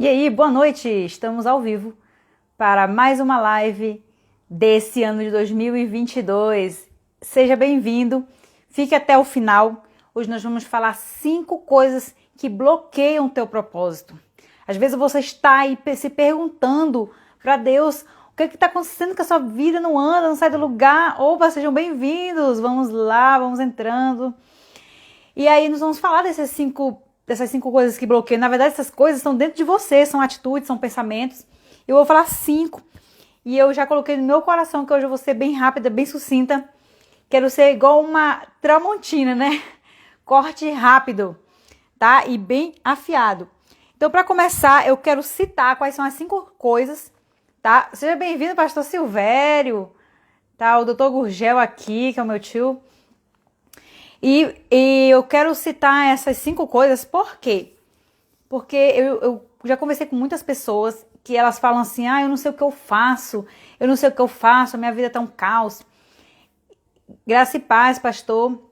E aí, boa noite! Estamos ao vivo para mais uma live desse ano de 2022. Seja bem-vindo, fique até o final. Hoje nós vamos falar 5 coisas que bloqueiam o teu propósito. Às vezes você está aí se perguntando para Deus o que está acontecendo que a sua vida não anda, não sai do lugar. Opa, sejam bem-vindos! Vamos lá, vamos entrando. E aí nós vamos falar dessas cinco coisas que bloqueiam. Na verdade, essas coisas estão dentro de você, são atitudes, são pensamentos. Eu vou falar 5. E eu já coloquei no meu coração que hoje eu vou ser bem rápida, bem sucinta. Quero ser igual uma tramontina, né? Corte rápido, tá? E bem afiado. Então, para começar, eu quero citar quais são as 5 coisas, tá? Seja bem-vindo, pastor Silvério, tá? O doutor Gurgel aqui, que é o meu tio. E eu quero citar essas 5 coisas, por quê? Porque eu já conversei com muitas pessoas que elas falam assim, eu não sei o que eu faço, a minha vida tá um caos. Graça e paz, pastor.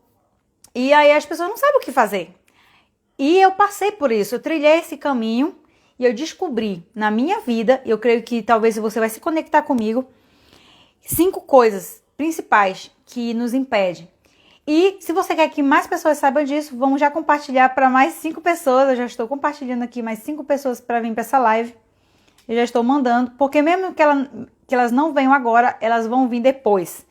E aí as pessoas não sabem o que fazer. E eu passei por isso, eu trilhei esse caminho e eu descobri na minha vida, e eu creio que talvez você vai se conectar comigo, 5 coisas principais que nos impedem. E se você quer que mais pessoas saibam disso, vamos já compartilhar para mais 5 pessoas. Eu já estou compartilhando aqui mais 5 pessoas para vir para essa live. Eu já estou mandando, porque mesmo que elas não venham agora, elas vão vir depois,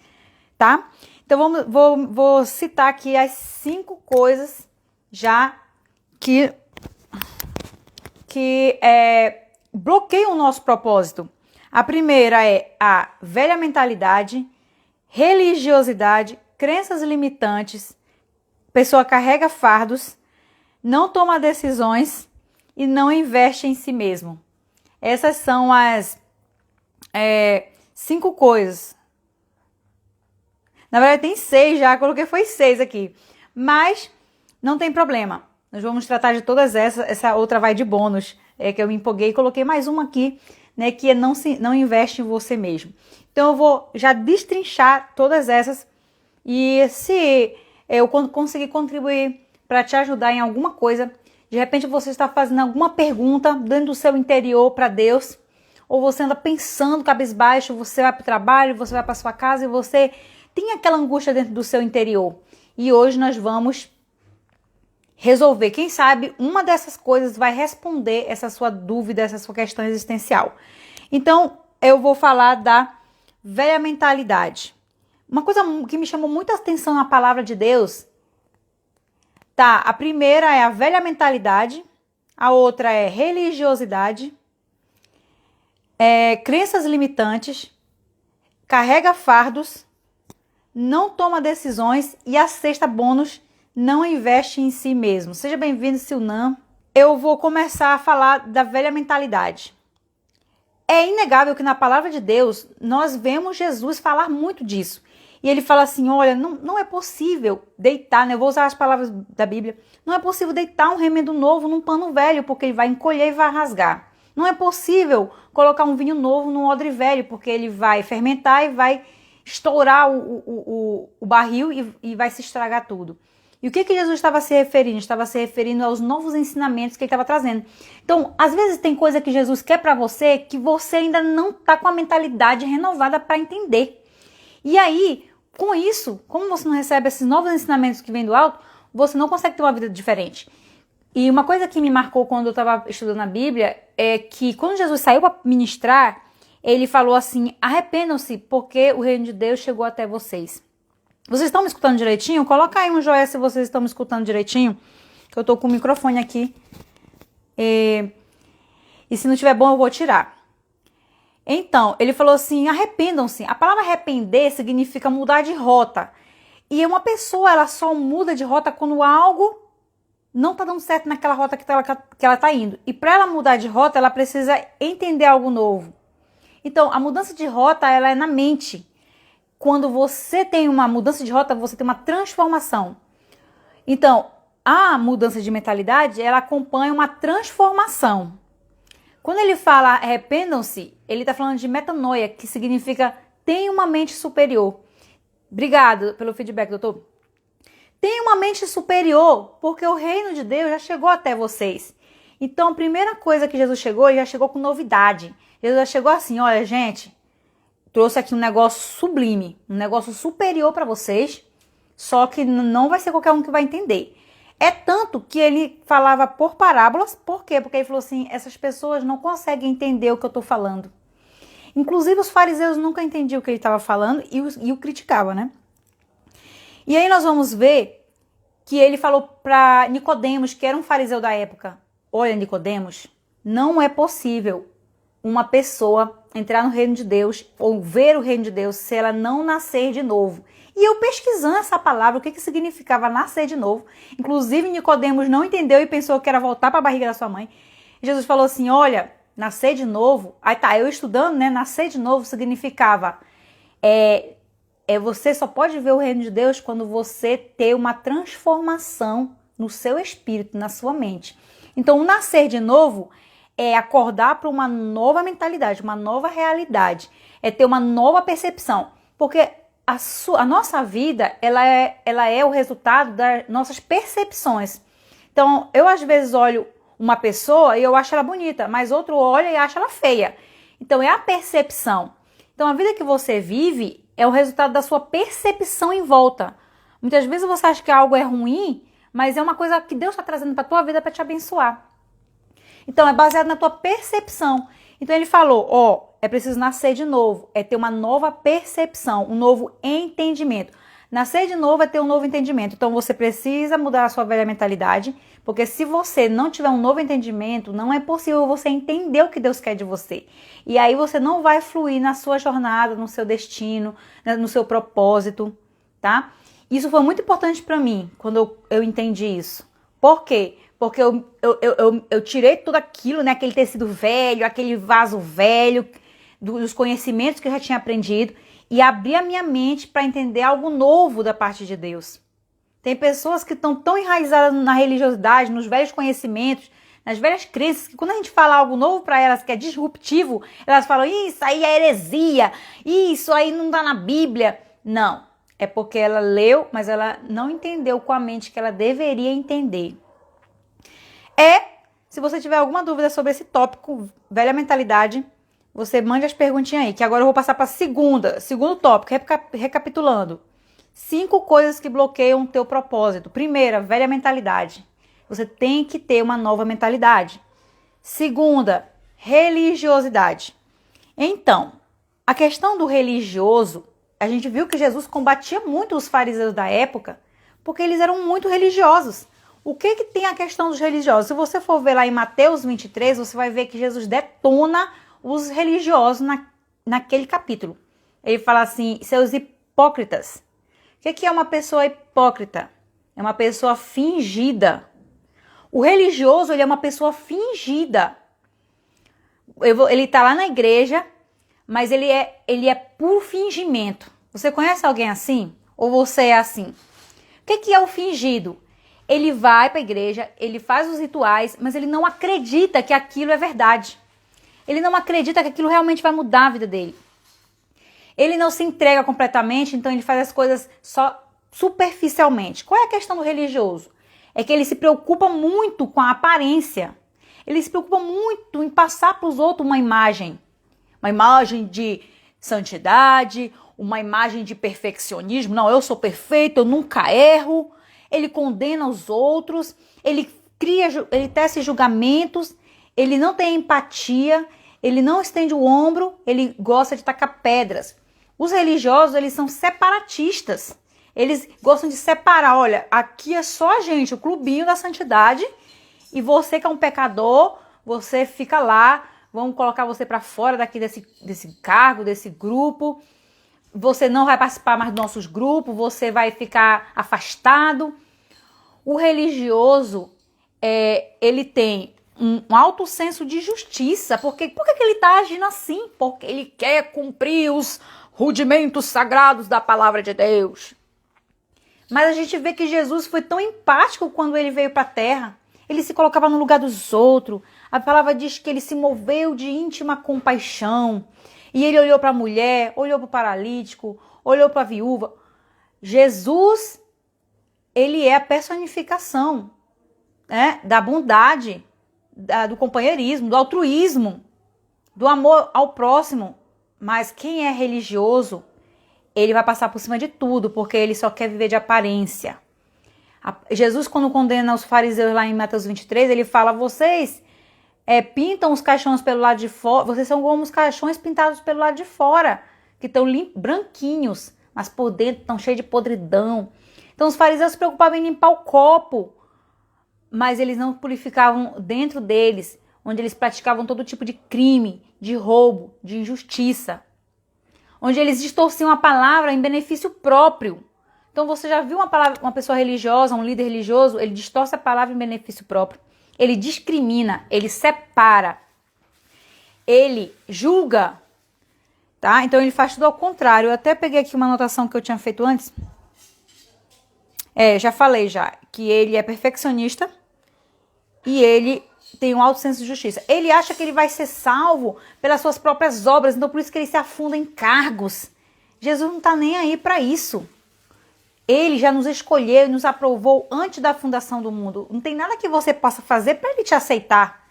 tá? Então vou citar aqui as 5 coisas já que bloqueiam o nosso propósito. A primeira é a velha mentalidade, religiosidade, crenças limitantes, pessoa carrega fardos, não toma decisões e não investe em si mesmo. Essas são as 5 coisas. Na verdade tem 6 já, coloquei foi 6 aqui. Mas não tem problema. Nós vamos tratar de todas essas. Essa outra vai de bônus. Que eu me empolguei e coloquei mais uma aqui, né? Que é não investe em você mesmo. Então eu vou já destrinchar todas essas. E se eu conseguir contribuir para te ajudar em alguma coisa, de repente você está fazendo alguma pergunta dentro do seu interior para Deus, ou você anda pensando cabisbaixo, você vai para o trabalho, você vai para sua casa e você tem aquela angústia dentro do seu interior. E hoje nós vamos resolver. Quem sabe uma dessas coisas vai responder essa sua dúvida, essa sua questão existencial. Então, eu vou falar da velha mentalidade. Uma coisa que me chamou muita atenção na palavra de Deus, tá? A primeira é a velha mentalidade, a outra é religiosidade, crenças limitantes, carrega fardos, não toma decisões e a sexta bônus, não investe em si mesmo. Seja bem-vindo, Silnan. Eu vou começar a falar da velha mentalidade. É inegável que na palavra de Deus nós vemos Jesus falar muito disso. E ele fala assim, olha, não é possível deitar, né? Eu vou usar as palavras da Bíblia. Não é possível deitar um remendo novo num pano velho, porque ele vai encolher e vai rasgar. Não é possível colocar um vinho novo num odre velho, porque ele vai fermentar e vai estourar o barril e vai se estragar tudo. E o que Jesus estava se referindo? Estava se referindo aos novos ensinamentos que ele estava trazendo. Então, às vezes tem coisa que Jesus quer para você que você ainda não está com a mentalidade renovada para entender. E aí, com isso, como você não recebe esses novos ensinamentos que vêm do alto, você não consegue ter uma vida diferente. E uma coisa que me marcou quando eu estava estudando a Bíblia é que quando Jesus saiu para ministrar, ele falou assim, arrependam-se porque o reino de Deus chegou até vocês. Vocês estão me escutando direitinho? Coloca aí um joinha se vocês estão me escutando direitinho, que eu tô com o microfone aqui. E se não tiver bom, eu vou tirar. Então, ele falou assim, arrependam-se. A palavra arrepender significa mudar de rota. E uma pessoa, ela só muda de rota quando algo não tá dando certo naquela rota que ela tá indo. E para ela mudar de rota, ela precisa entender algo novo. Então, a mudança de rota, ela é na mente. Quando você tem uma mudança de rota, você tem uma transformação. Então, a mudança de mentalidade, ela acompanha uma transformação. Quando ele fala arrependam-se, ele está falando de metanoia, que significa tem uma mente superior. Obrigado pelo feedback, doutor. Tem uma mente superior, porque o reino de Deus já chegou até vocês. Então, a primeira coisa que Jesus chegou, ele já chegou com novidade. Jesus já chegou assim, olha, gente, trouxe aqui um negócio sublime, um negócio superior para vocês, só que não vai ser qualquer um que vai entender. É tanto que ele falava por parábolas. Por quê? Porque ele falou assim, essas pessoas não conseguem entender o que eu estou falando. Inclusive os fariseus nunca entendiam o que ele estava falando e o criticavam, né? E aí nós vamos ver que ele falou para Nicodemos, que era um fariseu da época, olha, Nicodemos, não é possível uma pessoa entrar no reino de Deus ou ver o reino de Deus se ela não nascer de novo. E eu pesquisando essa palavra, o que significava nascer de novo. Inclusive, Nicodemos não entendeu e pensou que era voltar para a barriga da sua mãe. E Jesus falou assim, olha, nascer de novo... Aí tá, eu estudando, né? Nascer de novo significava... você só pode ver o reino de Deus quando você ter uma transformação no seu espírito, na sua mente. Então, o nascer de novo é acordar para uma nova mentalidade, uma nova realidade. É ter uma nova percepção. Porque a nossa vida, ela é o resultado das nossas percepções. Então, eu às vezes olho uma pessoa e eu acho ela bonita, mas outro olha e acha ela feia. Então, é a percepção. Então, a vida que você vive é o resultado da sua percepção em volta. Muitas vezes você acha que algo é ruim, mas é uma coisa que Deus está trazendo para a tua vida para te abençoar. Então, é baseado na tua percepção. Então, ele falou, é preciso nascer de novo, é ter uma nova percepção, um novo entendimento. Nascer de novo é ter um novo entendimento. Então, você precisa mudar a sua velha mentalidade, porque se você não tiver um novo entendimento, não é possível você entender o que Deus quer de você. E aí você não vai fluir na sua jornada, no seu destino, no seu propósito, tá? Isso foi muito importante para mim, quando eu entendi isso. Por quê? Porque eu tirei tudo aquilo, né? Aquele tecido velho, aquele vaso velho, dos conhecimentos que eu já tinha aprendido, e abri a minha mente para entender algo novo da parte de Deus. Tem pessoas que estão tão enraizadas na religiosidade, nos velhos conhecimentos, nas velhas crenças, que quando a gente fala algo novo para elas, que é disruptivo, elas falam, isso aí é heresia, isso aí não está na Bíblia. Não, é porque ela leu, mas ela não entendeu com a mente que ela deveria entender. Se você tiver alguma dúvida sobre esse tópico, velha mentalidade, você mande as perguntinhas aí, que agora eu vou passar para segundo tópico, recapitulando. 5 coisas que bloqueiam o teu propósito. Primeira, velha mentalidade. Você tem que ter uma nova mentalidade. Segunda, religiosidade. Então, a questão do religioso, a gente viu que Jesus combatia muito os fariseus da época, porque eles eram muito religiosos. O que tem a questão dos religiosos? Se você for ver lá em Mateus 23, você vai ver que Jesus detona os religiosos naquele capítulo. Ele fala assim, seus hipócritas. O que é uma pessoa hipócrita? É uma pessoa fingida. O religioso, ele é uma pessoa fingida. Ele está lá na igreja, mas ele é por fingimento. Você conhece alguém assim? Ou você é assim? O que é o fingido? Ele vai para a igreja, ele faz os rituais, mas ele não acredita que aquilo é verdade. Ele não acredita que aquilo realmente vai mudar a vida dele. Ele não se entrega completamente, então ele faz as coisas só superficialmente. Qual é a questão do religioso? É que ele se preocupa muito com a aparência. Ele se preocupa muito em passar para os outros uma imagem de santidade, uma imagem de perfeccionismo. Não, eu sou perfeito, eu nunca erro. Ele condena os outros, ele tece julgamentos, ele não tem empatia, ele não estende o ombro, ele gosta de tacar pedras. Os religiosos, eles são separatistas. Eles gostam de separar, olha, aqui é só a gente, o clubinho da santidade, e você que é um pecador, você fica lá, vamos colocar você para fora daqui desse cargo, desse grupo. Você não vai participar mais dos nossos grupos, você vai ficar afastado. O religioso, ele tem um alto senso de justiça. Por que ele está agindo assim? Porque ele quer cumprir os rudimentos sagrados da palavra de Deus. Mas a gente vê que Jesus foi tão empático quando ele veio para a terra. Ele se colocava no lugar dos outros. A palavra diz que ele se moveu de íntima compaixão. E ele olhou para a mulher, olhou para o paralítico, olhou para a viúva. Jesus, ele é a personificação, né, da bondade. do companheirismo, do altruísmo, do amor ao próximo. Mas quem é religioso, ele vai passar por cima de tudo, porque ele só quer viver de aparência. Jesus, quando condena os fariseus lá em Mateus 23, ele fala: vocês pintam os caixões pelo lado de fora, vocês são como os caixões pintados pelo lado de fora, que estão branquinhos, mas por dentro estão cheios de podridão. Então os fariseus se preocupavam em limpar o copo, mas eles não purificavam dentro deles, onde eles praticavam todo tipo de crime, de roubo, de injustiça, onde eles distorciam a palavra em benefício próprio. Então você já viu uma pessoa religiosa, um líder religioso, ele distorce a palavra em benefício próprio, ele discrimina, ele separa, ele julga, tá? Então ele faz tudo ao contrário. Eu até peguei aqui uma anotação que eu tinha feito antes. Já falei que ele é perfeccionista e ele tem um alto senso de justiça. Ele acha que ele vai ser salvo pelas suas próprias obras, então por isso que ele se afunda em cargos. Jesus não está nem aí para isso. Ele já nos escolheu e nos aprovou antes da fundação do mundo. Não tem nada que você possa fazer para ele te aceitar.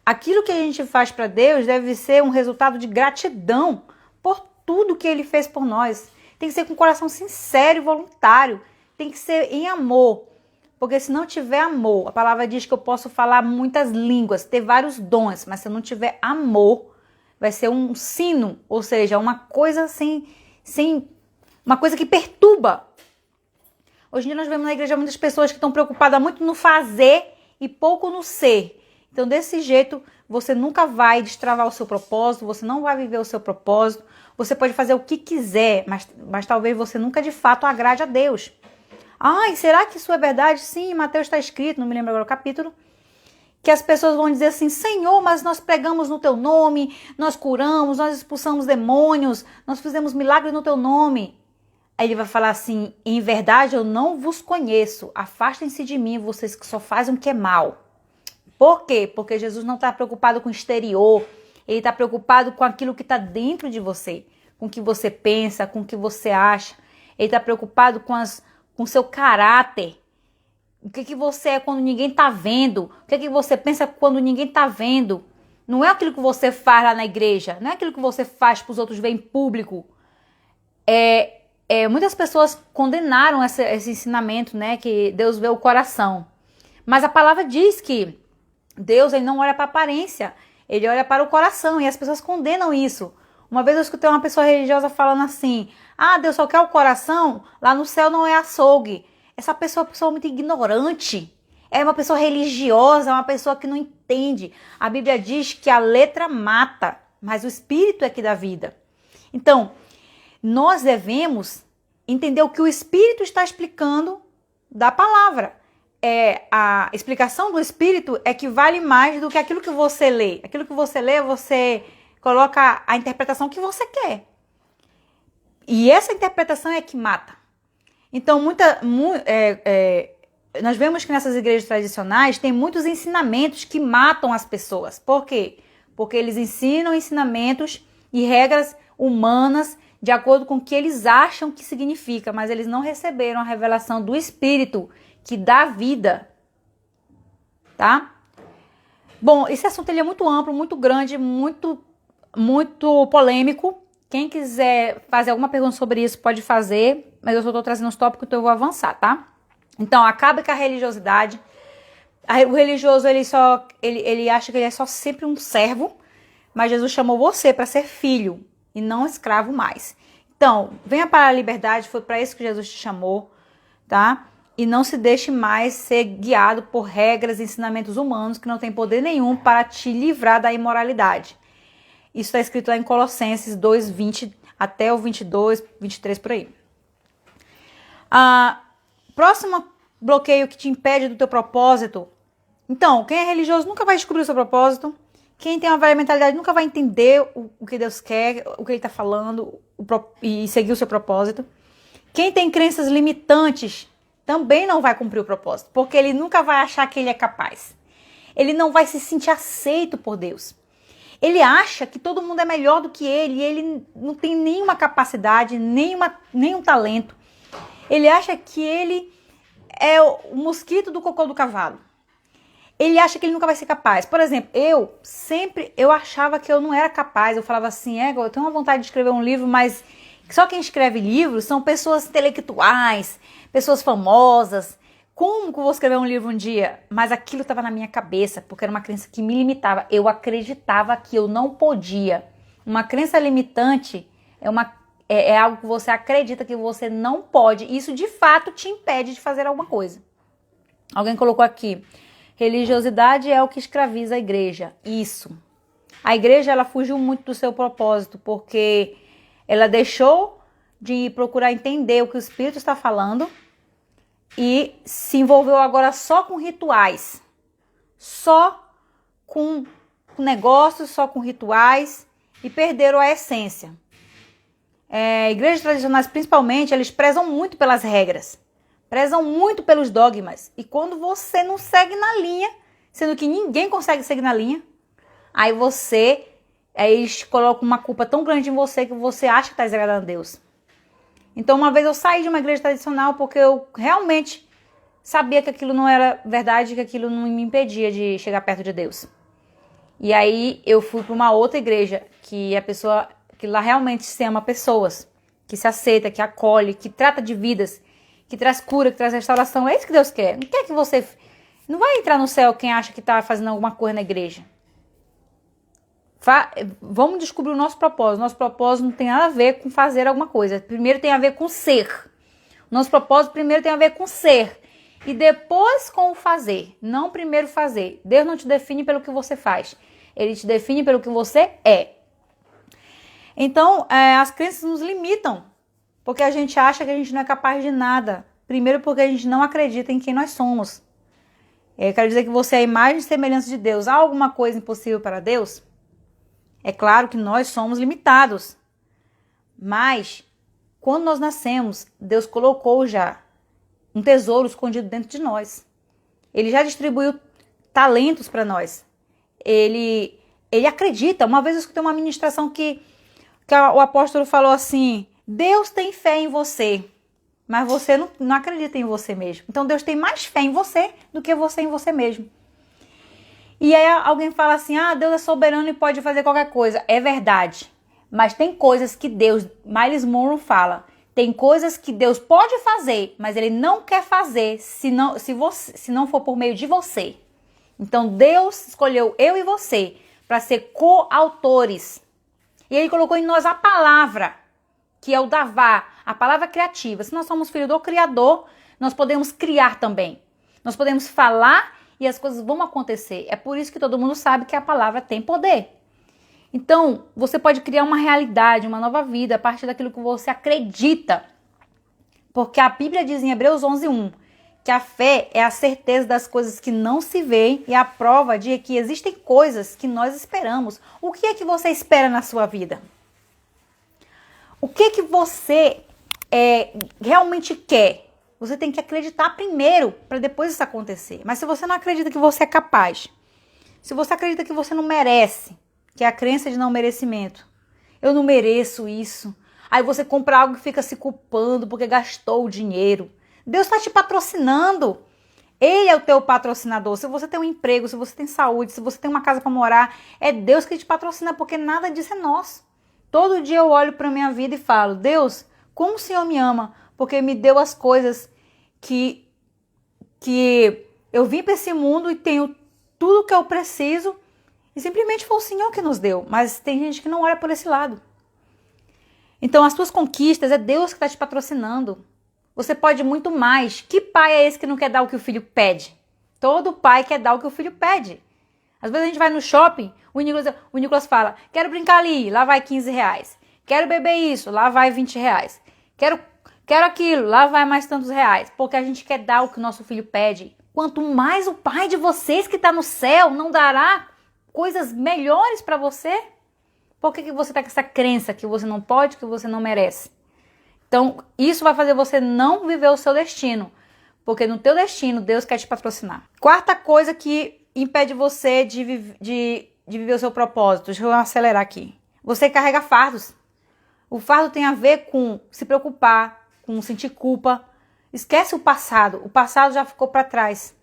Aquilo que a gente faz para Deus deve ser um resultado de gratidão por tudo que ele fez por nós. Tem que ser com coração sincero e voluntário. Tem que ser em amor. Porque se não tiver amor, a palavra diz que eu posso falar muitas línguas, ter vários dons, mas se eu não tiver amor, vai ser um sino, ou seja, uma coisa uma coisa que perturba. Hoje em dia nós vemos na igreja muitas pessoas que estão preocupadas muito no fazer e pouco no ser. Então desse jeito você nunca vai destravar o seu propósito, você não vai viver o seu propósito, você pode fazer o que quiser, mas talvez você nunca de fato agrade a Deus. Ai, será que isso é verdade? Sim, em Mateus está escrito, não me lembro agora o capítulo, que as pessoas vão dizer assim: Senhor, mas nós pregamos no teu nome, nós curamos, nós expulsamos demônios, nós fizemos milagres no teu nome. Aí ele vai falar assim: em verdade eu não vos conheço, afastem-se de mim, vocês que só fazem o que é mal. Por quê? Porque Jesus não está preocupado com o exterior, ele está preocupado com aquilo que está dentro de você, com o que você pensa, com o que você acha. Ele está preocupado com o seu caráter. O que você é quando ninguém está vendo? O que você pensa quando ninguém está vendo? Não é aquilo que você faz lá na igreja, não é aquilo que você faz para os outros verem em público. Muitas pessoas condenaram esse ensinamento, né? Que Deus vê o coração. Mas a palavra diz que Deus, ele não olha para a aparência, ele olha para o coração, e as pessoas condenam isso. Uma vez eu escutei uma pessoa religiosa falando assim: ah, Deus só quer o coração, lá no céu não é açougue. Essa pessoa é uma pessoa muito ignorante, é uma pessoa religiosa, é uma pessoa que não entende. A Bíblia diz que a letra mata, mas o Espírito é que dá vida. Então, nós devemos entender o que o Espírito está explicando da palavra. A explicação do Espírito é que vale mais do que aquilo que você lê. Aquilo que você lê, você coloca a interpretação que você quer. E essa interpretação é que mata. Então, nós vemos que nessas igrejas tradicionais tem muitos ensinamentos que matam as pessoas. Por quê? Porque eles ensinam ensinamentos e regras humanas de acordo com o que eles acham que significa, mas eles não receberam a revelação do Espírito que dá vida, tá? Bom, esse assunto ele é muito amplo, muito grande, muito polêmico. Quem quiser fazer alguma pergunta sobre isso pode fazer, mas eu só estou trazendo os tópicos, então eu vou avançar, tá? Então, acaba com a religiosidade. O religioso, ele acha que ele é só sempre um servo, mas Jesus chamou você para ser filho e não escravo mais. Então, venha para a liberdade, foi para isso que Jesus te chamou, tá? E não se deixe mais ser guiado por regras e ensinamentos humanos que não têm poder nenhum para te livrar da imoralidade. Isso está escrito lá em Colossenses 2, 20 até o 22, 23 por aí. Próximo bloqueio que te impede do teu propósito. Então, quem é religioso nunca vai descobrir o seu propósito. Quem tem uma velha mentalidade nunca vai entender o que Deus quer, o que ele está falando e seguir o seu propósito. Quem tem crenças limitantes também não vai cumprir o propósito, porque ele nunca vai achar que ele é capaz. Ele não vai se sentir aceito por Deus. Ele acha que todo mundo é melhor do que ele e ele não tem nenhuma capacidade, nenhum talento. Ele acha que ele é o mosquito do cocô do cavalo. ele acha que ele nunca vai ser capaz. Por exemplo, eu achava que eu não era capaz. Eu falava assim, eu tenho uma vontade de escrever um livro, mas só quem escreve livros são pessoas intelectuais, pessoas famosas. Como que eu vou escrever um livro um dia? Mas aquilo estava na minha cabeça, porque era uma crença que me limitava. Eu acreditava que eu não podia. Uma crença limitante é algo que você acredita que você não pode. E isso, de fato, te impede de fazer alguma coisa. Alguém colocou aqui, religiosidade é o que escraviza a igreja. Isso. A igreja, ela fugiu muito do seu propósito, porque ela deixou de procurar entender o que o Espírito está falando e se envolveu agora só com rituais, só com negócios, só com rituais, e perderam a essência. Igrejas tradicionais, principalmente, eles prezam muito pelas regras, prezam muito pelos dogmas, e quando você não segue na linha, sendo que ninguém consegue seguir na linha, aí eles colocam uma culpa tão grande em você que você acha que está desagradando a Deus. Então, uma vez eu saí de uma igreja tradicional porque eu realmente sabia que aquilo não era verdade, que aquilo não me impedia de chegar perto de Deus. E aí eu fui para uma outra igreja que lá realmente se ama pessoas, que se aceita, que acolhe, que trata de vidas, que traz cura, que traz restauração. É isso que Deus quer. Não quer que você... Não vai entrar no céu quem acha que está fazendo alguma coisa na igreja. Vamos descobrir o nosso propósito. Nosso propósito não tem nada a ver com fazer alguma coisa. Primeiro tem a ver com ser. Nosso propósito primeiro tem a ver com ser. E depois com o fazer. Não primeiro fazer. Deus não te define pelo que você faz. Ele te define pelo que você é. Então, as crenças nos limitam. Porque a gente acha que a gente não é capaz de nada. Primeiro porque a gente não acredita em quem nós somos. Eu quero dizer que você é a imagem e semelhança de Deus. Há alguma coisa impossível para Deus? É claro que nós somos limitados, mas quando nós nascemos, Deus colocou já um tesouro escondido dentro de nós. Ele já distribuiu talentos para nós. Ele acredita. Uma vez eu escutei uma ministração que o apóstolo falou assim, Deus tem fé em você, mas você não acredita em você mesmo. Então Deus tem mais fé em você do que você em você mesmo. E aí alguém fala assim, Deus é soberano e pode fazer qualquer coisa. É verdade. Mas tem coisas que Deus, Miles Monroe fala, tem coisas que Deus pode fazer, mas Ele não quer fazer se não for por meio de você. Então Deus escolheu eu e você para ser coautores. E Ele colocou em nós a palavra, que é o Davá, a palavra criativa. Se nós somos filhos do Criador, nós podemos criar também. Nós podemos falar e as coisas vão acontecer. É por isso que todo mundo sabe que a palavra tem poder. Então, você pode criar uma realidade, uma nova vida a partir daquilo que você acredita. Porque a Bíblia diz em Hebreus 11:1 que a fé é a certeza das coisas que não se veem e a prova de que existem coisas que nós esperamos. O que é que você espera na sua vida? O que é que você realmente quer? Você tem que acreditar primeiro para depois isso acontecer. Mas se você não acredita que você é capaz, se você acredita que você não merece, que é a crença de não merecimento, eu não mereço isso. Aí você compra algo e fica se culpando porque gastou o dinheiro. Deus está te patrocinando. Ele é o teu patrocinador. Se você tem um emprego, se você tem saúde, se você tem uma casa para morar, é Deus que te patrocina, porque nada disso é nosso. Todo dia eu olho para minha vida e falo, Deus, como o Senhor me ama, porque me deu as coisas que eu vim para esse mundo e tenho tudo que eu preciso e simplesmente foi o Senhor que nos deu. Mas tem gente que não olha por esse lado. Então as tuas conquistas é Deus que está te patrocinando. Você pode muito mais. Que pai é esse que não quer dar o que o filho pede? Todo pai quer dar o que o filho pede. Às vezes a gente vai no shopping, o Nicolas fala, quero brincar ali, lá vai R$15. Quero beber isso, lá vai R$20. Quero aquilo, lá vai mais tantos reais. Porque a gente quer dar o que o nosso filho pede. Quanto mais o Pai de vocês que está no céu não dará coisas melhores para você? Por que você está com essa crença que você não pode, que você não merece? Então, isso vai fazer você não viver o seu destino. Porque no teu destino, Deus quer te patrocinar. Quarta coisa que impede você de viver o seu propósito. Deixa eu acelerar aqui. Você carrega fardos. O fardo tem a ver com se preocupar, com sentir culpa. Esquece o passado. O passado já ficou para trás.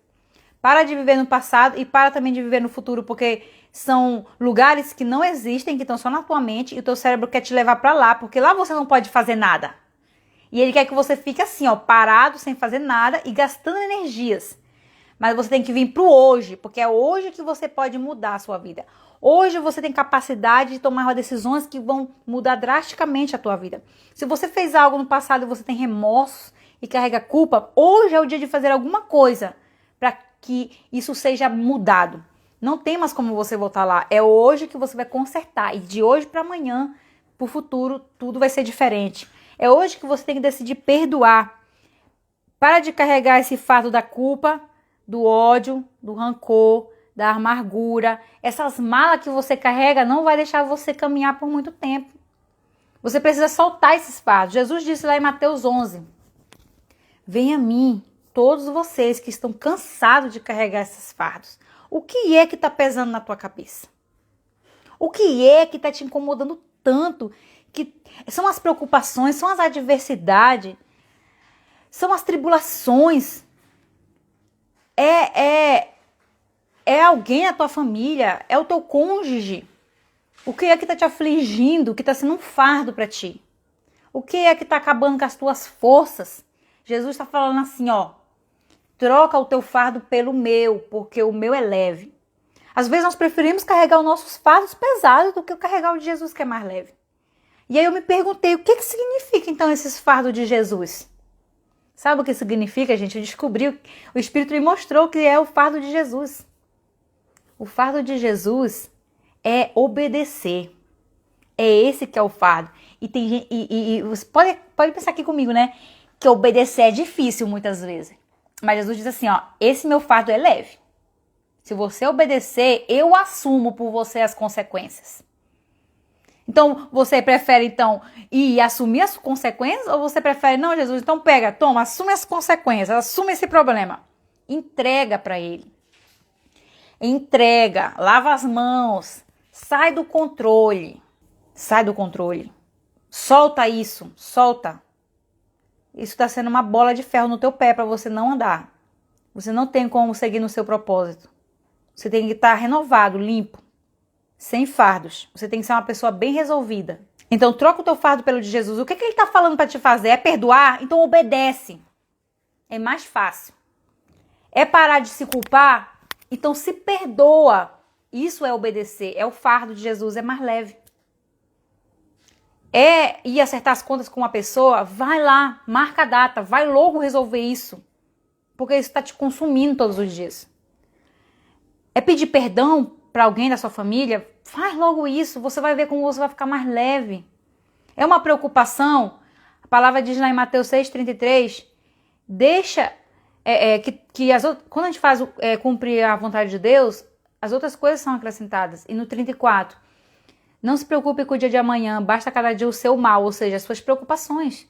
Para de viver no passado e para também de viver no futuro, porque são lugares que não existem, que estão só na tua mente, e o teu cérebro quer te levar para lá, porque lá você não pode fazer nada. E ele quer que você fique assim, ó, parado, sem fazer nada e gastando energias. Mas você tem que vir pro hoje, porque é hoje que você pode mudar a sua vida. Hoje você tem capacidade de tomar decisões que vão mudar drasticamente a tua vida. Se você fez algo no passado e você tem remorso e carrega culpa, hoje é o dia de fazer alguma coisa para que isso seja mudado. Não tem mais como você voltar lá. É hoje que você vai consertar. E de hoje para amanhã, pro futuro, tudo vai ser diferente. É hoje que você tem que decidir perdoar. Para de carregar esse fardo da culpa, do ódio, do rancor, da amargura. Essas malas que você carrega não vai deixar você caminhar por muito tempo. Você precisa soltar esses fardos. Jesus disse lá em Mateus 11. Venha a mim, todos vocês que estão cansados de carregar esses fardos. O que é que está pesando na tua cabeça? O que é que está te incomodando tanto? Que são as preocupações, são as adversidades, são as tribulações. É alguém na tua família, é o teu cônjuge. O que é que está te afligindo, que está sendo um fardo para ti? O que é que está acabando com as tuas forças? Jesus está falando assim, ó, troca o teu fardo pelo meu, porque o meu é leve. Às vezes nós preferimos carregar os nossos fardos pesados do que carregar o de Jesus, que é mais leve. E aí eu me perguntei, o que significa então esses fardos de Jesus? Sabe o que significa, gente? Eu descobri, o Espírito me mostrou que é o fardo de Jesus. O fardo de Jesus é obedecer. É esse que é o fardo. E tem gente, você pode pensar aqui comigo, né? Que obedecer é difícil muitas vezes. Mas Jesus diz assim, ó, esse meu fardo é leve. Se você obedecer, eu assumo por você as consequências. Então, você prefere, então, ir assumir as consequências? Ou você prefere, não, Jesus, então pega, toma, assume as consequências, assume esse problema. Entrega para ele. Entrega, lava as mãos, sai do controle. Sai do controle. Solta isso, solta. Isso está sendo uma bola de ferro no teu pé para você não andar. Você não tem como seguir no seu propósito. Você tem que estar renovado, limpo, sem fardos. Você tem que ser uma pessoa bem resolvida. Então troca o teu fardo pelo de Jesus. O que ele está falando para te fazer? É perdoar? Então obedece. É mais fácil. É parar de se culpar? Então se perdoa. Isso é obedecer. É o fardo de Jesus, é mais leve. É ir acertar as contas com uma pessoa? Vai lá, marca a data, vai logo resolver isso. Porque isso está te consumindo todos os dias. É pedir perdão para alguém da sua família? Faz logo isso, você vai ver como você vai ficar mais leve. É uma preocupação? A palavra diz lá em Mateus 6,33, deixa quando a gente faz cumprir a vontade de Deus, as outras coisas são acrescentadas. E no 34, não se preocupe com o dia de amanhã, basta cada dia o seu mal, ou seja, as suas preocupações.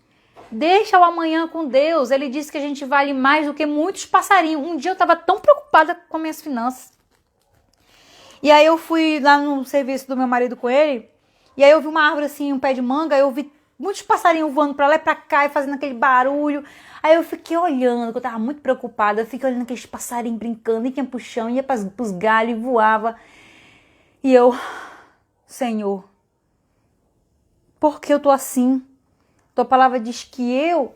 Deixa o amanhã com Deus. Ele disse que a gente vale mais do que muitos passarinhos. Um dia eu estava tão preocupada com minhas finanças. E aí eu fui lá no serviço do meu marido com ele, e aí eu vi uma árvore assim, um pé de manga, eu vi muitos passarinhos voando pra lá e pra cá e fazendo aquele barulho. Aí eu fiquei olhando, que eu tava muito preocupada, eu fiquei olhando aqueles passarinhos brincando, ia pro chão, ia pros galhos e voava. E eu, Senhor, por que eu tô assim? Tua palavra diz que eu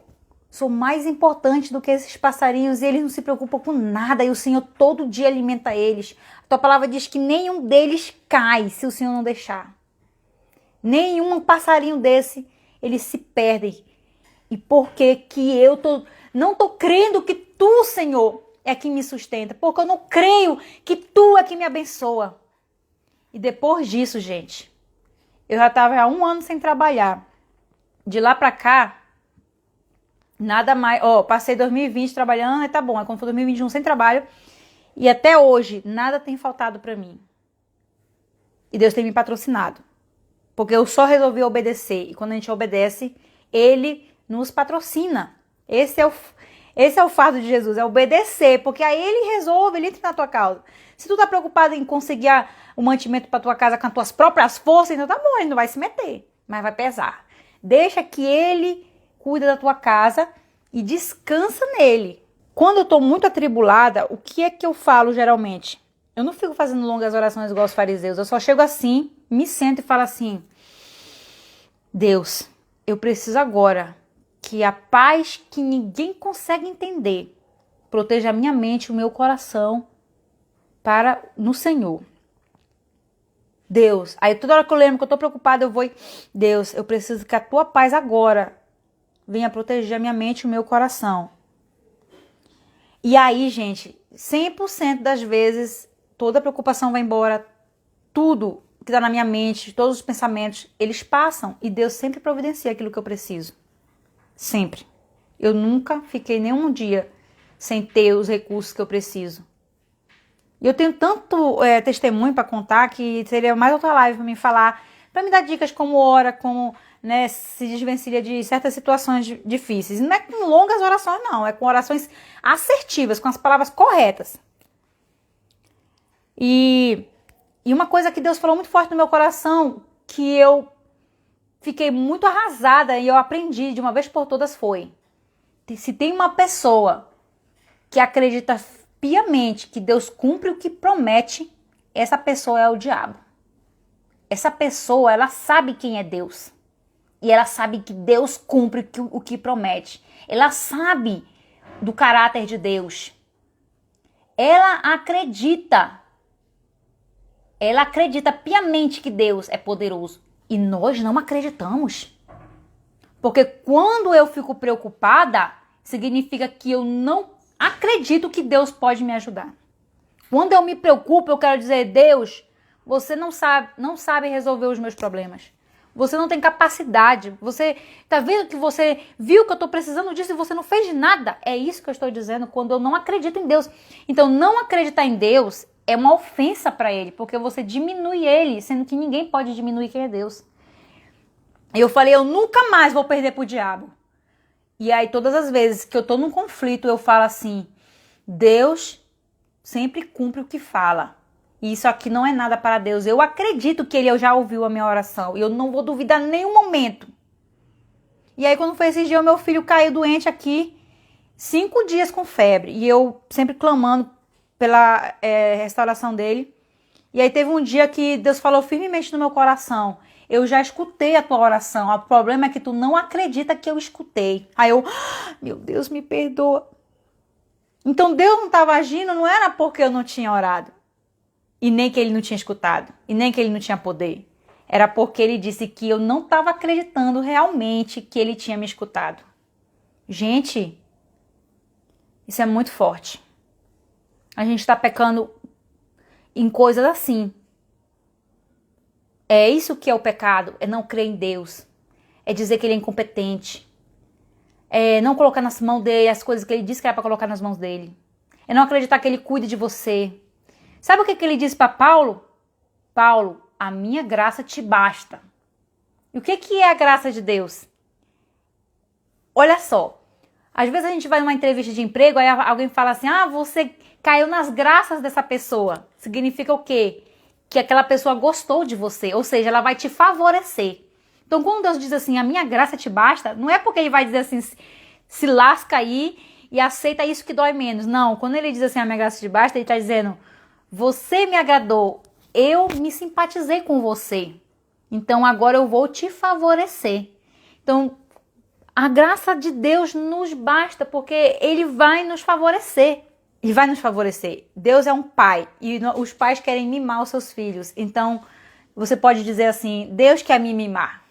sou mais importante do que esses passarinhos e eles não se preocupam com nada e o Senhor todo dia alimenta eles. A tua palavra diz que nenhum deles cai se o Senhor não deixar. Nenhum passarinho desse, eles se perdem. E por que eu não tô crendo que tu, Senhor, é quem me sustenta? Porque eu não creio que tu é quem me abençoa. E depois disso, gente, eu já estava há 1 ano sem trabalhar. De lá pra cá, nada mais. Passei 2020 trabalhando, e tá bom. Aí quando foi 2021 sem trabalho. E até hoje, nada tem faltado pra mim. E Deus tem me patrocinado. Porque eu só resolvi obedecer. E quando a gente obedece, Ele nos patrocina. Esse é o fardo de Jesus, é obedecer. Porque aí Ele resolve, Ele entra na tua causa. Se tu tá preocupado em conseguir o mantimento pra tua casa com as tuas próprias forças, então tá bom, Ele não vai se meter. Mas vai pesar. Deixa que Ele cuida da tua casa e descansa nele. Quando eu tô muito atribulada, o que é que eu falo geralmente? Eu não fico fazendo longas orações igual os fariseus. Eu só chego assim, me sento e falo assim: Deus, eu preciso agora que a paz que ninguém consegue entender proteja a minha mente, o meu coração para no Senhor. Deus, aí toda hora que eu lembro que eu tô preocupada, eu vou Deus, eu preciso que a tua paz agora venha proteger a minha mente e o meu coração. E aí, gente, 100% das vezes, toda a preocupação vai embora, tudo que tá na minha mente, todos os pensamentos, eles passam e Deus sempre providencia aquilo que eu preciso. Sempre. Eu nunca fiquei nenhum dia sem ter os recursos que eu preciso. E eu tenho tanto testemunho para contar que seria mais outra live para me falar, para me dar dicas como ora, como se desvencilha de certas situações difíceis. E não é com longas orações, não. É com orações assertivas, com as palavras corretas. E uma coisa que Deus falou muito forte no meu coração, que eu fiquei muito arrasada e eu aprendi de uma vez por todas foi: se tem uma pessoa que acredita piamente que Deus cumpre o que promete, essa pessoa é o diabo. Essa pessoa, ela sabe quem é Deus. E ela sabe que Deus cumpre o que promete. Ela sabe do caráter de Deus. Ela acredita piamente que Deus é poderoso. E nós não acreditamos. Porque quando eu fico preocupada, significa que eu não acredito que Deus pode me ajudar. Quando eu me preocupo, eu quero dizer: Deus, você não sabe resolver os meus problemas. Você não tem capacidade. Você tá vendo que você viu que eu estou precisando disso e você não fez nada. É isso que eu estou dizendo quando eu não acredito em Deus. Então, não acreditar em Deus é uma ofensa para Ele, porque você diminui Ele, sendo que ninguém pode diminuir quem é Deus. E eu falei: eu nunca mais vou perder pro diabo. E aí, todas as vezes que eu tô num conflito, eu falo assim: Deus sempre cumpre o que fala. E isso aqui não é nada para Deus. Eu acredito que Ele já ouviu a minha oração. E eu não vou duvidar em nenhum momento. E aí, quando foi esse dia, o meu filho caiu doente aqui, 5 dias com febre. E eu sempre clamando pela restauração dele. E aí teve um dia que Deus falou firmemente no meu coração: eu já escutei a tua oração. O problema é que tu não acredita que eu escutei. Aí eu: meu Deus, me perdoa. Então Deus não estava agindo, não era porque eu não tinha orado. E nem que Ele não tinha escutado. E nem que Ele não tinha poder. Era porque Ele disse que eu não estava acreditando realmente que Ele tinha me escutado. Gente, isso é muito forte. A gente está pecando em coisas assim. É isso que é o pecado, é não crer em Deus. É dizer que Ele é incompetente. É não colocar nas mãos dele as coisas que Ele disse que era para colocar nas mãos dele. É não acreditar que Ele cuide de você. Sabe o que Ele disse para Paulo? Paulo, a minha graça te basta. E o que é a graça de Deus? Olha só. Às vezes a gente vai numa entrevista de emprego, aí alguém fala assim: ah, você caiu nas graças dessa pessoa. Significa o quê? Que aquela pessoa gostou de você, ou seja, ela vai te favorecer. Então, quando Deus diz assim: a minha graça te basta, não é porque Ele vai dizer assim: se lasca aí e aceita isso que dói menos. Não, quando Ele diz assim: a minha graça te basta, Ele está dizendo: você me agradou, eu me simpatizei com você, então agora eu vou te favorecer. Então, a graça de Deus nos basta, porque Ele vai nos favorecer. Ele vai nos favorecer. Deus é um pai e os pais querem mimar os seus filhos. Então, você pode dizer assim: Deus quer me mimar.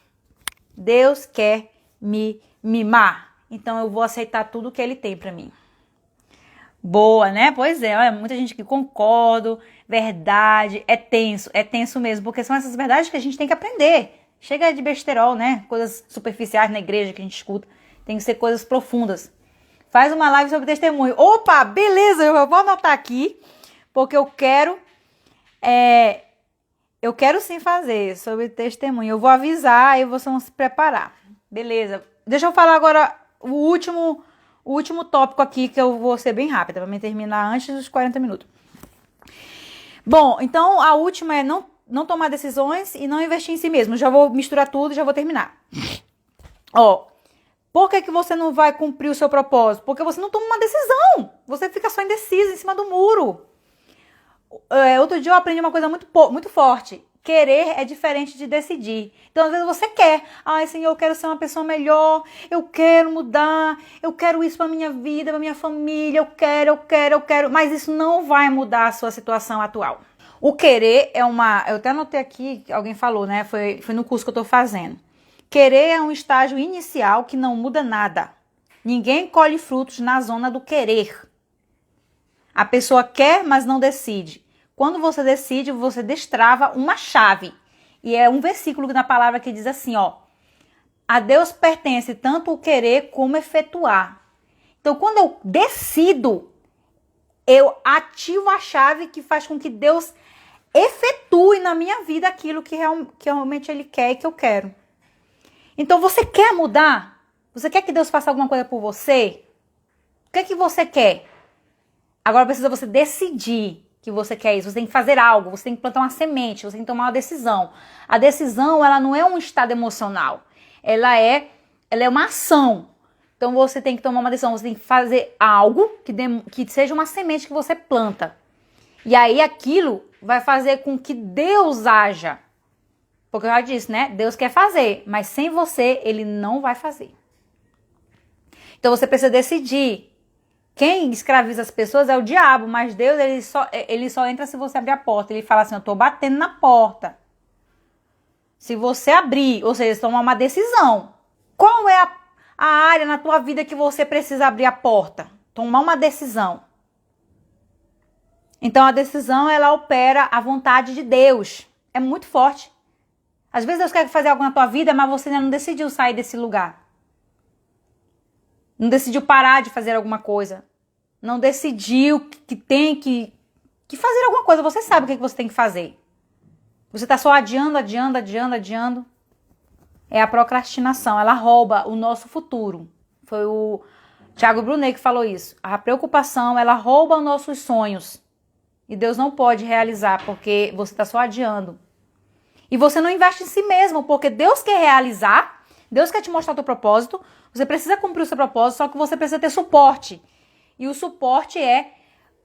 Deus quer me mimar. Então, eu vou aceitar tudo que Ele tem para mim. Boa, né? Pois é, olha, muita gente que concordo, verdade, é tenso mesmo, porque são essas verdades que a gente tem que aprender. Chega de besterol, né? Coisas superficiais na igreja que a gente escuta. Tem que ser coisas profundas. Faz uma live sobre testemunho. Opa, beleza, eu vou anotar aqui, porque eu quero sim fazer sobre testemunho. Eu vou avisar e vocês vão se preparar. Beleza. Deixa eu falar agora o último tópico aqui, que eu vou ser bem rápida, para me terminar antes dos 40 minutos. Bom, então a última é não tomar decisões e não investir em si mesmo. Já vou misturar tudo e já vou terminar. Ó, Por que você não vai cumprir o seu propósito? Porque você não toma uma decisão. Você fica só indeciso em cima do muro. Outro dia eu aprendi uma coisa muito forte. Querer é diferente de decidir. Então, às vezes você quer. Ai, Senhor, eu quero ser uma pessoa melhor. Eu quero mudar. Eu quero isso pra minha vida, pra minha família. Eu quero. Mas isso não vai mudar a sua situação atual. O querer é uma... Eu até anotei aqui, alguém falou, né? Foi no curso que eu tô fazendo. Querer é um estágio inicial que não muda nada. Ninguém colhe frutos na zona do querer. A pessoa quer, mas não decide. Quando você decide, você destrava uma chave. E é um versículo na palavra que diz assim, ó. A Deus pertence tanto o querer como efetuar. Então, quando eu decido, eu ativo a chave que faz com que Deus efetue na minha vida aquilo que realmente Ele quer e que eu quero. Então, você quer mudar? Você quer que Deus faça alguma coisa por você? O que é que você quer? Agora precisa você decidir que você quer isso. Você tem que fazer algo, você tem que plantar uma semente, você tem que tomar uma decisão. A decisão, ela não é um estado emocional. Ela é uma ação. Então você tem que tomar uma decisão, você tem que fazer algo que seja uma semente que você planta. E aí aquilo vai fazer com que Deus haja. Porque eu já disse, né? Deus quer fazer, mas sem você, Ele não vai fazer. Então você precisa decidir. Quem escraviza as pessoas é o diabo, mas Deus, ele só entra se você abrir a porta. Ele fala assim, eu tô batendo na porta. Se você abrir, ou seja, tomar uma decisão. Qual é a área na tua vida que você precisa abrir a porta? Tomar uma decisão. Então a decisão, ela opera a vontade de Deus. É muito forte. Às vezes Deus quer fazer algo na tua vida, mas você ainda não decidiu sair desse lugar. Não decidiu parar de fazer alguma coisa. Não decidiu que tem que fazer alguma coisa. Você sabe o que você tem que fazer. Você está só adiando. É a procrastinação. Ela rouba o nosso futuro. Foi o Thiago Brunet que falou isso. A preocupação, ela rouba os nossos sonhos. E Deus não pode realizar porque você está só adiando. E você não investe em si mesmo, porque Deus quer realizar, Deus quer te mostrar o teu propósito, você precisa cumprir o seu propósito, só que você precisa ter suporte. E o suporte é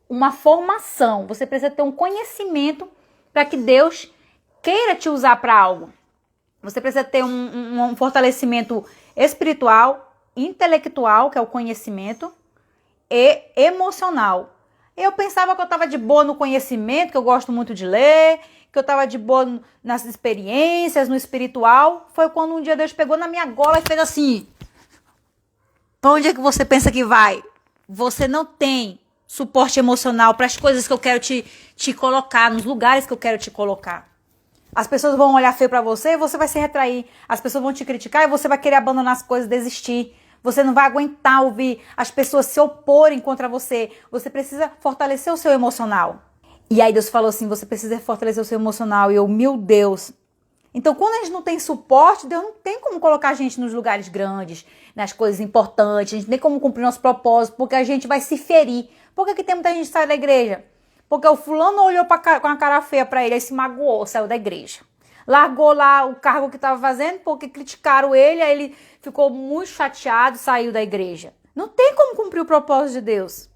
uma formação, você precisa ter um conhecimento para que Deus queira te usar para algo. Você precisa ter um fortalecimento espiritual, intelectual, que é o conhecimento, e emocional. Eu pensava que eu estava de boa no conhecimento, que eu gosto muito de ler, que eu estava de boa nas experiências, no espiritual. Foi quando um dia Deus pegou na minha gola e fez assim. Para onde é que você pensa que vai? Você não tem suporte emocional para as coisas que eu quero te colocar, nos lugares que eu quero te colocar. As pessoas vão olhar feio para você e você vai se retrair. As pessoas vão te criticar e você vai querer abandonar as coisas, desistir. Você não vai aguentar ouvir as pessoas se oporem contra você. Você precisa fortalecer o seu emocional. E aí Deus falou assim, você precisa fortalecer o seu emocional. E eu, meu Deus. Então, quando a gente não tem suporte, Deus não tem como colocar a gente nos lugares grandes, nas coisas importantes. A gente não tem como cumprir nosso propósito, porque a gente vai se ferir. Por que tem muita gente que sai da igreja? Porque o fulano olhou com a cara feia para ele, aí se magoou, saiu da igreja. Largou lá o cargo que estava fazendo, porque criticaram ele, aí ele ficou muito chateado, saiu da igreja. Não tem como cumprir o propósito de Deus.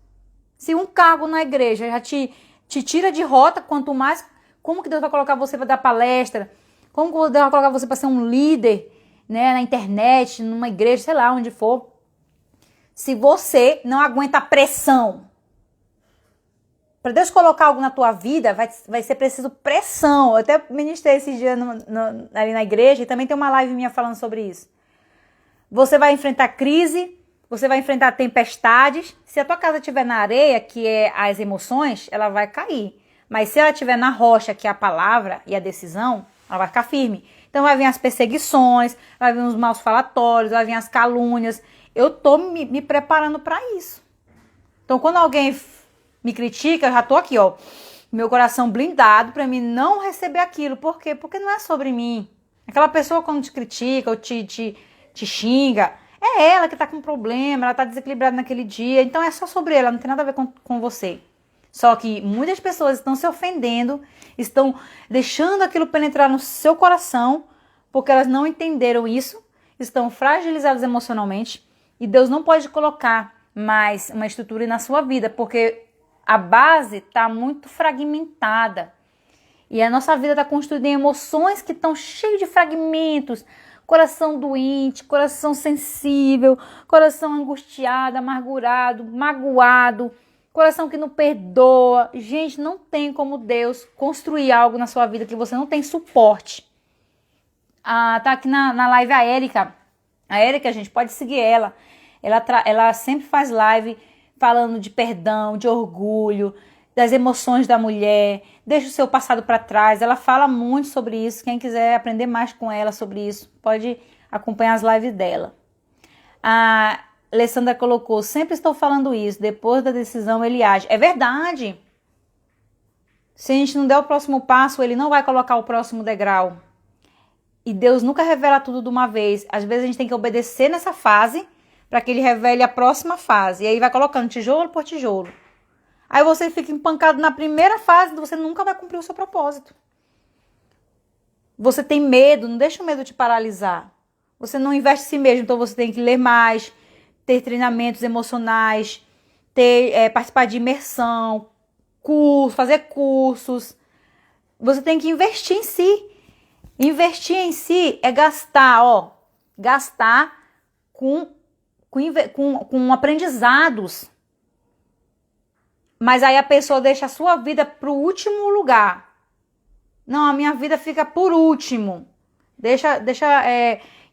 Se um cargo na igreja já te tira de rota, quanto mais, como que Deus vai colocar você para dar palestra? Como que Deus vai colocar você para ser um líder, né, na internet, numa igreja, sei lá, onde for? Se você não aguenta a pressão. Para Deus colocar algo na tua vida, vai ser preciso pressão. Eu até ministrei esses dias ali na igreja e também tem uma live minha falando sobre isso. Você vai enfrentar crise, você vai enfrentar tempestades. Se a tua casa estiver na areia, que é as emoções, ela vai cair. Mas se ela estiver na rocha, que é a palavra e a decisão, ela vai ficar firme. Então vai vir as perseguições, vai vir os maus falatórios, vai vir as calúnias. Eu tô me preparando para isso. Então quando alguém me critica, eu já tô aqui, ó, meu coração blindado para mim não receber aquilo. Por quê? Porque não é sobre mim. Aquela pessoa quando te critica ou te xinga, é ela que tá com problema, ela tá desequilibrada naquele dia, então é só sobre ela, não tem nada a ver com você. Só que muitas pessoas estão se ofendendo, estão deixando aquilo penetrar no seu coração, porque elas não entenderam isso, estão fragilizados emocionalmente e Deus não pode colocar mais uma estrutura na sua vida, porque a base está muito fragmentada. E a nossa vida está construída em emoções que estão cheias de fragmentos. Coração doente, coração sensível, coração angustiado, amargurado, magoado, coração que não perdoa. Gente, não tem como Deus construir algo na sua vida que você não tem suporte. Tá aqui na live a Érica. A Érica, gente, pode seguir ela. Ela sempre faz live falando de perdão, de orgulho, das emoções da mulher, deixa o seu passado para trás. Ela fala muito sobre isso. Quem quiser aprender mais com ela sobre isso, pode acompanhar as lives dela. A Alessandra colocou, sempre estou falando isso, depois da decisão ele age. É verdade. Se a gente não der o próximo passo, ele não vai colocar o próximo degrau. E Deus nunca revela tudo de uma vez. Às vezes a gente tem que obedecer nessa fase para que ele revele a próxima fase. E aí vai colocando tijolo por tijolo. Aí você fica empancado na primeira fase, você nunca vai cumprir o seu propósito. Você tem medo, não deixa o medo te paralisar. Você não investe em si mesmo, então você tem que ler mais, ter treinamentos emocionais, participar de imersão, fazer cursos. Você tem que investir em si. Investir em si é gastar, gastar com aprendizados. Mas aí a pessoa deixa a sua vida para o último lugar. Não, a minha vida fica por último. Deixa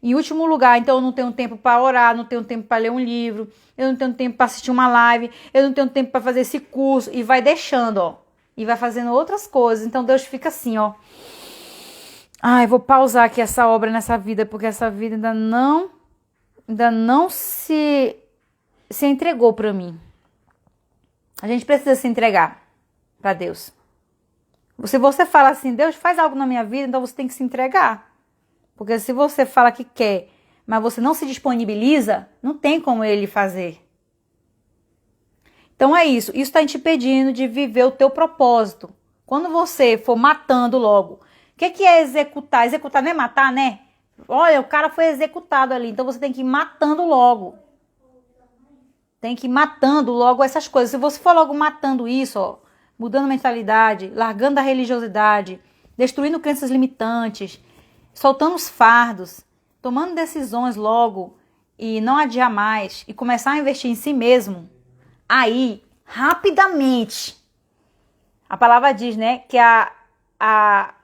em último lugar. Então eu não tenho tempo para orar, não tenho tempo para ler um livro, eu não tenho tempo para assistir uma live, eu não tenho tempo para fazer esse curso. E vai deixando, e vai fazendo outras coisas. Então Deus fica assim, vou pausar aqui essa obra nessa vida, porque essa vida ainda não se entregou para mim. A gente precisa se entregar para Deus. Se você fala assim, Deus faz algo na minha vida, então você tem que se entregar. Porque se você fala que quer, mas você não se disponibiliza, não tem como ele fazer. Então é isso. Isso está te impedindo de viver o teu propósito. Quando você for matando logo. O que é executar? Executar não é matar, né? Olha, o cara foi executado ali. Então você tem que ir matando logo. Tem que ir matando logo essas coisas. Se você for logo matando isso, mudando mentalidade, largando a religiosidade, destruindo crenças limitantes, soltando os fardos, tomando decisões logo e não adiar mais e começar a investir em si mesmo, aí, rapidamente, a palavra diz, né, que a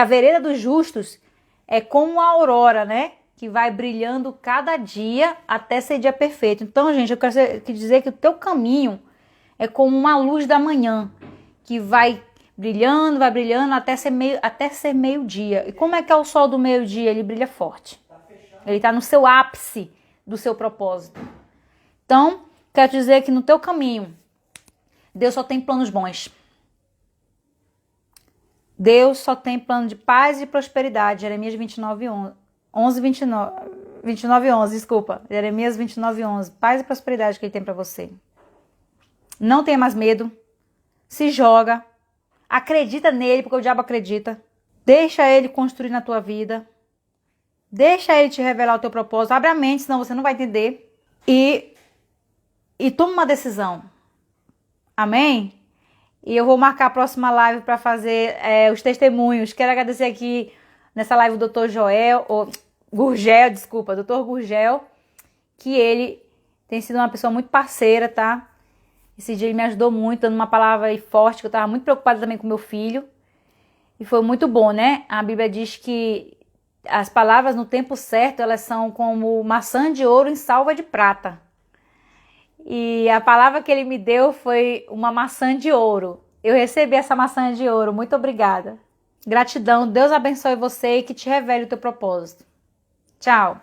vereda dos justos é como a aurora, né? Que vai brilhando cada dia até ser dia perfeito. Então, gente, eu quero dizer que o teu caminho é como uma luz da manhã, que vai brilhando até ser meio-dia. E como é que é o sol do meio-dia? Ele brilha forte. Ele está no seu ápice do seu propósito. Então, quero dizer que no teu caminho, Deus só tem planos bons. Deus só tem plano de paz e prosperidade. Jeremias 29:11, desculpa. Jeremias 29:11. Paz e prosperidade que ele tem para você. Não tenha mais medo. Se joga. Acredita nele, porque o diabo acredita. Deixa ele construir na tua vida. Deixa ele te revelar o teu propósito. Abre a mente, senão você não vai entender. E toma uma decisão. Amém? E eu vou marcar a próxima live para fazer os testemunhos. Quero agradecer aqui nessa live o Dr. Gurgel, que ele tem sido uma pessoa muito parceira, tá? Esse dia ele me ajudou muito, dando uma palavra aí forte, que eu tava muito preocupada também com meu filho. E foi muito bom, né? A Bíblia diz que as palavras no tempo certo, elas são como maçã de ouro em salva de prata. E a palavra que ele me deu foi uma maçã de ouro. Eu recebi essa maçã de ouro. Muito obrigada. Gratidão. Deus abençoe você e que te revele o teu propósito. Tchau.